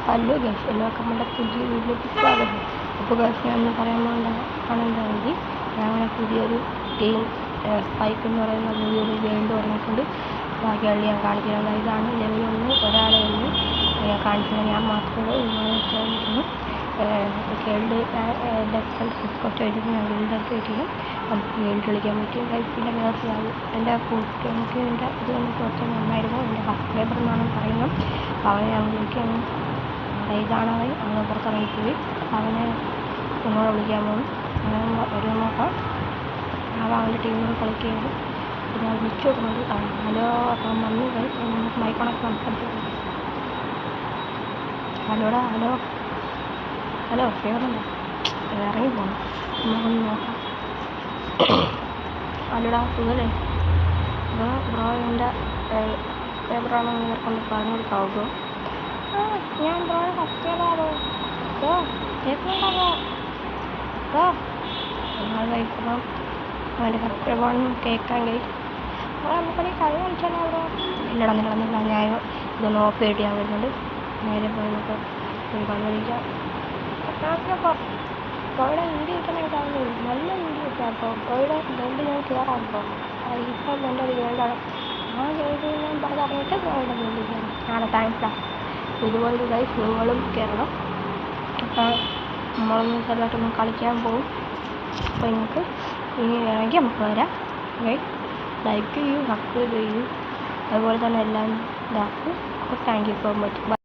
Hello guys, എല്ലാവർക്കും നമ്മുടെ പുതിയ വീട്ടിലേക്ക് സ്വാഗതം. അപ്പോൾ ഗൈസ്, ഞാൻ ഒന്ന് പറയാൻ ആണെന്നുണ്ടെങ്കിൽ ഞാൻ പുതിയൊരു ടീം സ്പൈക്ക് എന്ന് പറയുന്ന പുതിയൊരു വേൾഡ് പറഞ്ഞിട്ടുണ്ട്. ബാക്കിയുള്ള ഞാൻ കാണിക്കുന്നത് ഇതാണ് ലെവൽ 1 ഒരാളെ ഉള്ളൂ. ഞാൻ കാണിക്കുന്നത് ഞാൻ മാത്രമേ വിമാനിക്കുന്നു. കേൾഡ് ലെഫ്റ്റ് സിസ്കോസ്റ്റ് ആയിട്ട് ഞാൻ വീണ്ടെടുത്ത് വെച്ചിരുന്നു. നമുക്ക് വേൾഡ് കളിക്കാൻ പറ്റും. ഗൈസ്, പിന്നെ വേറെ എൻ്റെ കൂട്ട് എനിക്ക് എൻ്റെ ഇത് വന്നിട്ട് കുറച്ച് നന്നായിരുന്നു. എൻ്റെ സബ്സ്ക്രൈബർ എന്നാണ് പറയുന്നത്. അവനെ ഞാൻ വിളിക്കാൻ ഇതാണ് അവൻ. അവനെ പുറത്തിറങ്ങിപ്പോയി. അവനെ ഒന്നുകൂടെ വിളിക്കാൻ പോകും. ഒരു നോക്കാം. അവൻ്റെ ടീമിനോട് കളിക്കുകയാണ്. പിന്നെ ഞാൻ വിളിച്ചു നോക്കുന്നുണ്ട്. ഹലോ, അപ്പം വന്നു. നമുക്ക് മൈക്കണൊക്കെ സംസാരിച്ചു. ഹലോടാ, ഹലോ ഫേവറുണ്ടോ? ഇറങ്ങി പോകണം. നമുക്കൊന്ന് നോക്കാം. ഹലോടാ, സുഖല്ലേ ബ്രോ? എൻ്റെ ഫേവറാണെന്ന് ഇവർക്കൊന്ന് പറഞ്ഞു കൊടുക്കാവോ ബ്രോ? ഞാൻ ബ്രോയെ സബ്സ്ക്രൈബാണോ ബ്രോ? കേൾക്കുന്നുണ്ടോ ബ്രോ? അപ്പം അവൻ്റെ സബ്സ്ക്രൈബാണെന്ന് കേൾക്കാൻ കഴിയും. നമുക്കൊരു കളി കളിച്ചാലോ ബ്രോ? ഇല്ലടന്നില്ല. ഞാൻ ഇതൊന്ന് ഓഫ് ചെയ്തിട്ട് ഞാൻ വരുന്നുണ്ട്. നേരെ പോയി നമുക്ക് ഒരു കളി കളിക്കാം. ബ്രോയുടെ വീഡിയോ കിട്ടണമെങ്കിൽ കാണുന്നത് നല്ല വീഡിയോ ഒക്കെ അപ്പോൾ ബ്രോയുടെ ഗേൾഡ് ഞാൻ കയറാം ബ്രോ. ഇപ്പം എൻ്റെ ഒരു ഗേൾഡാണ്. ആ ഗേൾഡ് ഞാൻ പറഞ്ഞിട്ട് ബ്രോയുടെ ഗേൾഡ് കയറാം. ആണ്, താങ്ക്സ്. ഇതുപോലെ ഗൈസ് നിങ്ങളും കയറണം. അപ്പോൾ നമ്മളൊന്ന് ചെറുതായിട്ടൊന്ന് കളിക്കാൻ പോകും. അപ്പോൾ നിങ്ങൾക്ക് ഇനി വേണമെങ്കിൽ നമുക്ക് വരാം. ലൈക്ക് ചെയ്യൂ, സബ്സ്ക്രൈബ് ചെയ്യൂ, അതുപോലെ തന്നെ എല്ലാം ഇതാക്കും. അപ്പോൾ താങ്ക് യു സോ മച്ച്.